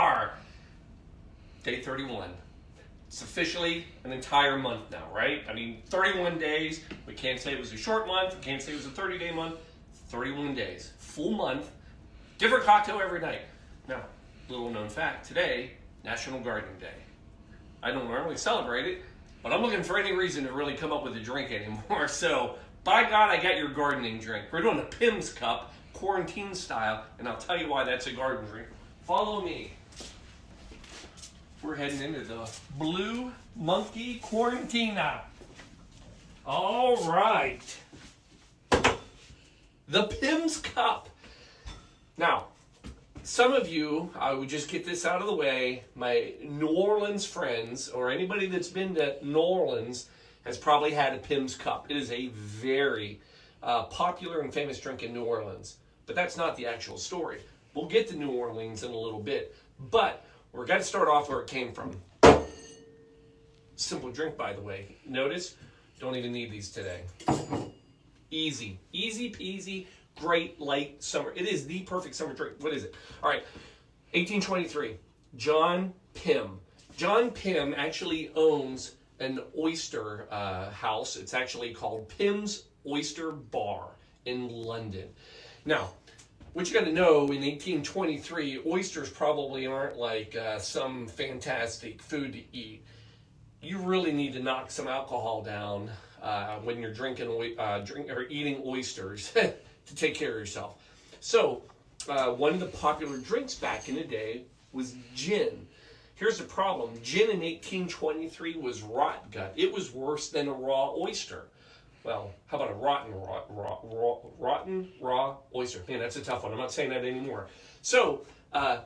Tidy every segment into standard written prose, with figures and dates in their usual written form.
are. Day 31. It's officially an entire month now, right? I mean, 31 days. We can't say it was a short month. We can't say it was a 30-day month. 31 days. Full month. Different cocktail every night. Now, little known fact, today, National Gardening Day. I don't normally celebrate it, but I'm looking for any reason to really come up with a drink anymore. So, by God, I got your gardening drink. We're doing a Pimm's cup, quarantine style, and I'll tell you why that's a garden drink. Follow me. We're heading into the Blue Monkey Quarantina. All right. The Pimm's cup. Now, some of you, I would just get this out of the way, my New Orleans friends, or anybody that's been to New Orleans, has probably had a Pimm's cup. It is a very popular and famous drink in New Orleans. But that's not the actual story. We'll get to New Orleans in a little bit. But we're going to start off where it came from. Simple drink, by the way. Notice, don't even need these today. Easy. Easy peasy, great, light summer. It is the perfect summer drink. What is it? All right, 1823, John Pimm. John Pimm actually owns an oyster house. It's actually called Pimm's Oyster Bar in London. Now, what you got to know, in 1823, oysters probably aren't like some fantastic food to eat. You really need to knock some alcohol down when you're drinking or eating oysters to take care of yourself. So, one of the popular drinks back in the day was gin. Here's the problem. Gin in 1823 was rot gut. It was worse than a raw oyster. Well, how about a rotten raw oyster? Man, that's a tough one. I'm not saying that anymore. So, a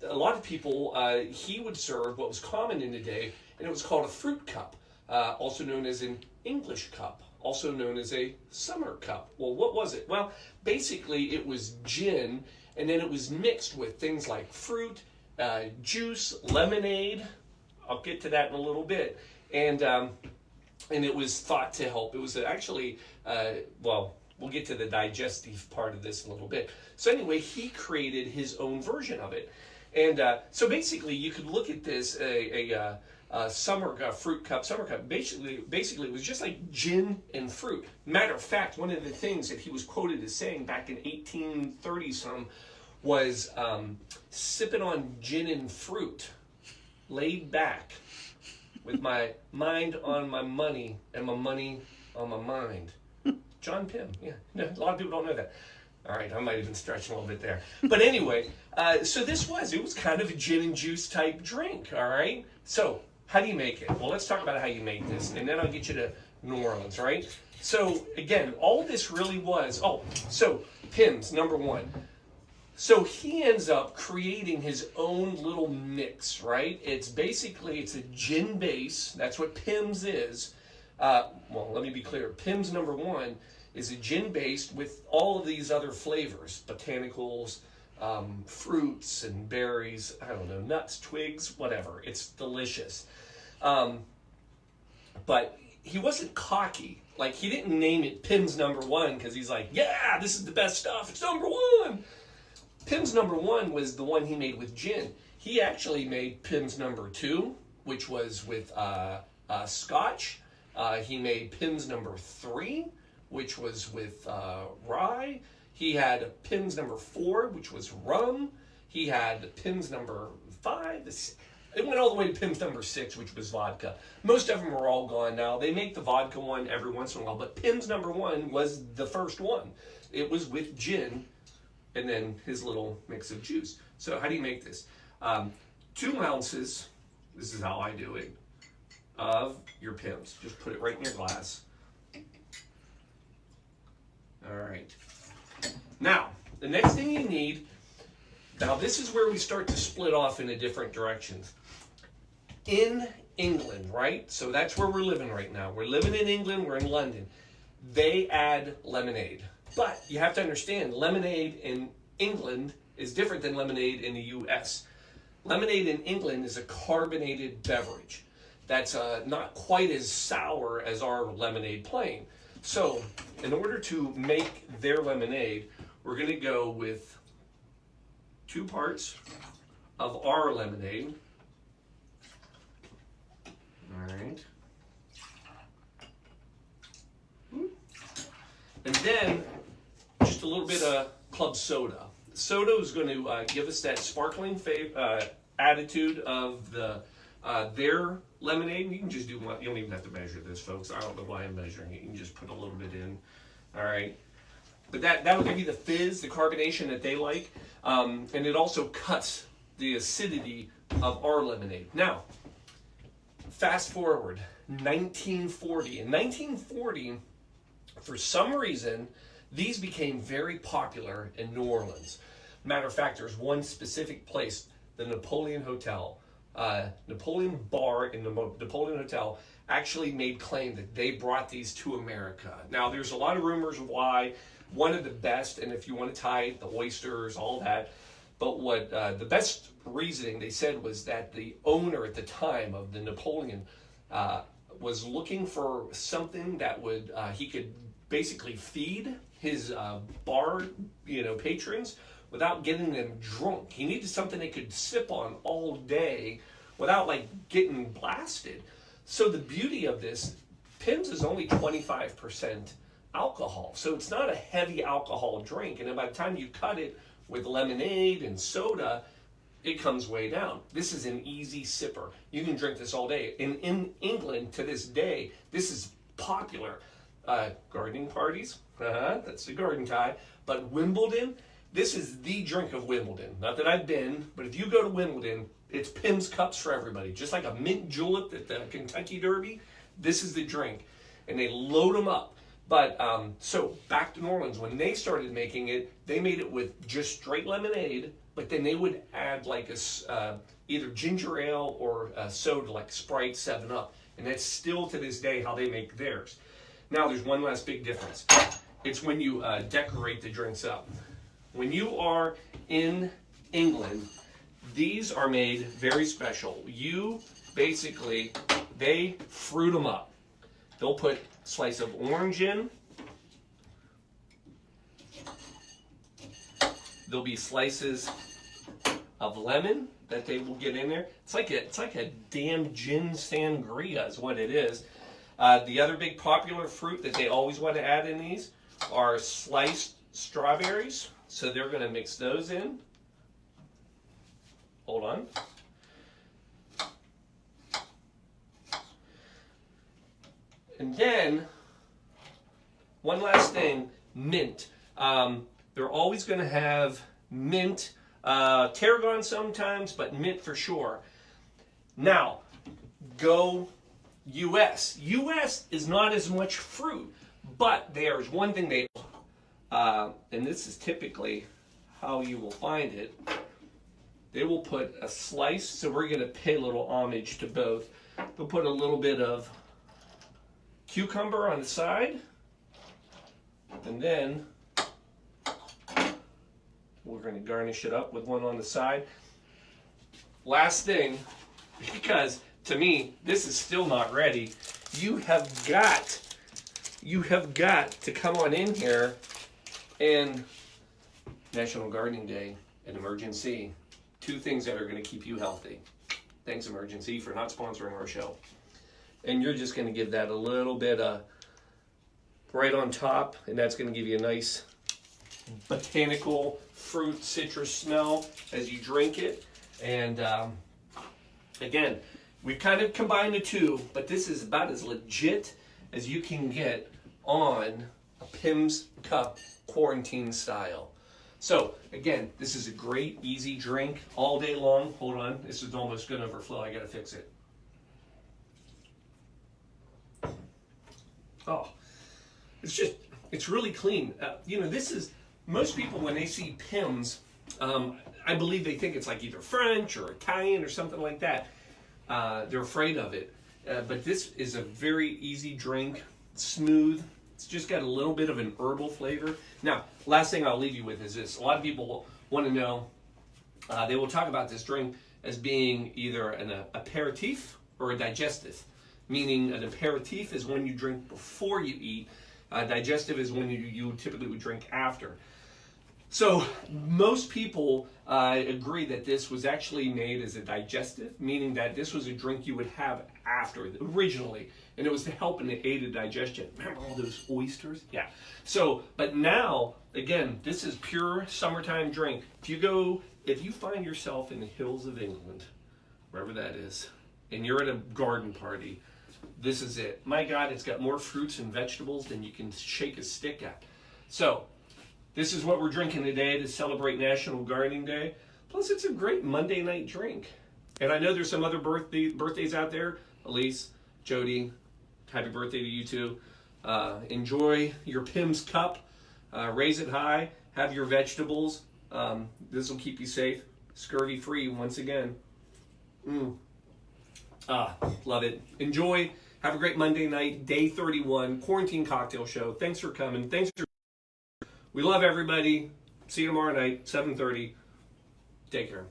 lot of people, he would serve what was common in the day, and it was called a fruit cup, also known as an English cup, also known as a summer cup. Well, what was it? Well, basically it was gin, and then it was mixed with things like fruit, juice, lemonade. I'll get to that in a little bit. And it was thought to help. It was actually, well, we'll get to the digestive part of this in a little bit. So anyway, he created his own version of it. And so basically, you could look at this, a summer fruit cup, summer cup. Basically, it was just like gin and fruit. Matter of fact, one of the things that he was quoted as saying back in 1830-some was sipping on gin and fruit, laid back, with my mind on my money and my money on my mind. John Pimm, yeah. No, a lot of people don't know that. All right, I might even stretch a little bit there. But anyway, so it was kind of a gin and juice type drink, all right? So, how do you make it? Well, let's talk about how you make this, and then I'll get you to New Orleans, right? So, again, all this really was, so Pimm's, number one. So he ends up creating his own little mix, right? It's a gin base. That's what Pimm's is. Well, let me be clear. Pimm's number one is a gin based with all of these other flavors, botanicals, fruits and berries, I don't know, nuts, twigs, whatever. It's delicious. But he wasn't cocky. Like, he didn't name it Pimm's number one because he's like, yeah, this is the best stuff. It's number one. Pimm's number one was the one he made with gin. He actually made Pimm's number two, which was with scotch. He made Pimm's number three, which was with rye. He had Pimm's number four, which was rum. He had Pimm's number five. It went all the way to Pimm's number six, which was vodka. Most of them are all gone now. They make the vodka one every once in a while, but Pimm's number one was the first one. It was with gin and then his little mix of juice. So how do you make this? 2 ounces, this is how I do it, of your Pimm's. Just put it right in your glass. All right. Now, the next thing you need, now this is where we start to split off into different directions. In England, right? So that's where we're living right now. We're living in England, we're in London. They add lemonade. But you have to understand, lemonade in England is different than lemonade in the U.S. Lemonade in England is a carbonated beverage that's not quite as sour as our lemonade plain. So, in order to make their lemonade, we're going to go with 2 parts of our lemonade. All right. And then just a little bit of club soda. Soda is going to give us that sparkling attitude of their lemonade. You can just do one. You don't even have to measure this, folks. I don't know why I'm measuring it. You can just put a little bit in. All right. But that will give you the fizz, the carbonation that they like. And it also cuts the acidity of our lemonade. Now, fast forward, 1940. In 1940, for some reason, these became very popular in New Orleans. Matter of fact, there's one specific place, the Napoleon Hotel. Napoleon Bar in the Napoleon Hotel actually made claim that they brought these to America. Now, there's a lot of rumors why. One of the best, and if you want to tie it, the oysters, all that. But what the best reasoning they said was that the owner at the time of the Napoleon was looking for something that would he could basically feed his bar, patrons without getting them drunk. He needed something they could sip on all day without like getting blasted. So the beauty of this, Pimm's is only 25% alcohol. So it's not a heavy alcohol drink. And by the time you cut it with lemonade and soda, it comes way down. This is an easy sipper. You can drink this all day. In England, to this day, this is popular. Gardening parties, that's the garden tie. But Wimbledon, this is the drink of Wimbledon. Not that I've been, but if you go to Wimbledon, it's Pimm's cups for everybody. Just like a mint julep at the Kentucky Derby, this is the drink. And they load them up. But so back to New Orleans, when they started making it, they made it with just straight lemonade, but then they would add like either ginger ale or soda like Sprite, 7-Up. And that's still to this day how they make theirs. Now there's one last big difference. It's when you decorate the drinks up. When you are in England, these are made very special. They fruit them up. They'll put a slice of orange in. There'll be slices of lemon that they will get in there. It's like a damn gin sangria is what it is. The other big popular fruit that they always want to add in these are sliced strawberries. So they're going to mix those in. Hold on. And then, one last thing, mint. They're always going to have mint, tarragon sometimes, but mint for sure. Now, go U.S. U.S. is not as much fruit, but there's one thing they, and this is typically how you will find it. They will put a slice, so we're going to pay a little homage to both. They'll put a little bit of cucumber on the side, and then we're going to garnish it up with one on the side. Last thing, because to me, this is still not ready. You have got to come on in here and National Gardening Day and Emergency. Two things that are going to keep you healthy. Thanks, Emergency, for not sponsoring our show. And you're just going to give that a little bit of right on top, and that's going to give you a nice botanical fruit citrus smell as you drink it. And again, we've kind of combined the two, but this is about as legit as you can get on a Pimm's cup quarantine style. So again, this is a great easy drink all day long. Hold on, this is almost going to overflow. I got to fix it. Oh, it's really clean. This is, most people when they see Pimm's, I believe they think it's like either French or Italian or something like that. They're afraid of it. But this is a very easy drink, smooth. It's just got a little bit of an herbal flavor. Now, last thing I'll leave you with is this. A lot of people want to know, they will talk about this drink as being either an aperitif or a digestif. Meaning an aperitif is when you drink before you eat. Digestive is when you typically would drink after. So most people agree that this was actually made as a digestive, meaning that this was a drink you would have after originally, and it was to help and aid in digestion. Remember all those oysters? Yeah. So, but now again, this is pure summertime drink. If you find yourself in the hills of England, wherever that is, and you're at a garden party, this is it. My God, it's got more fruits and vegetables than you can shake a stick at. So, this is what we're drinking today to celebrate National Gardening Day. Plus, it's a great Monday night drink. And I know there's some other birthdays out there. Elise, Jody, happy birthday to you too. Enjoy your Pimm's cup. Raise it high. Have your vegetables. This will keep you safe. Scurvy free once again. Love it. Enjoy. Have a great Monday night, day 31, quarantine cocktail show. Thanks for coming. We love everybody. See you tomorrow night, 7:30. Take care.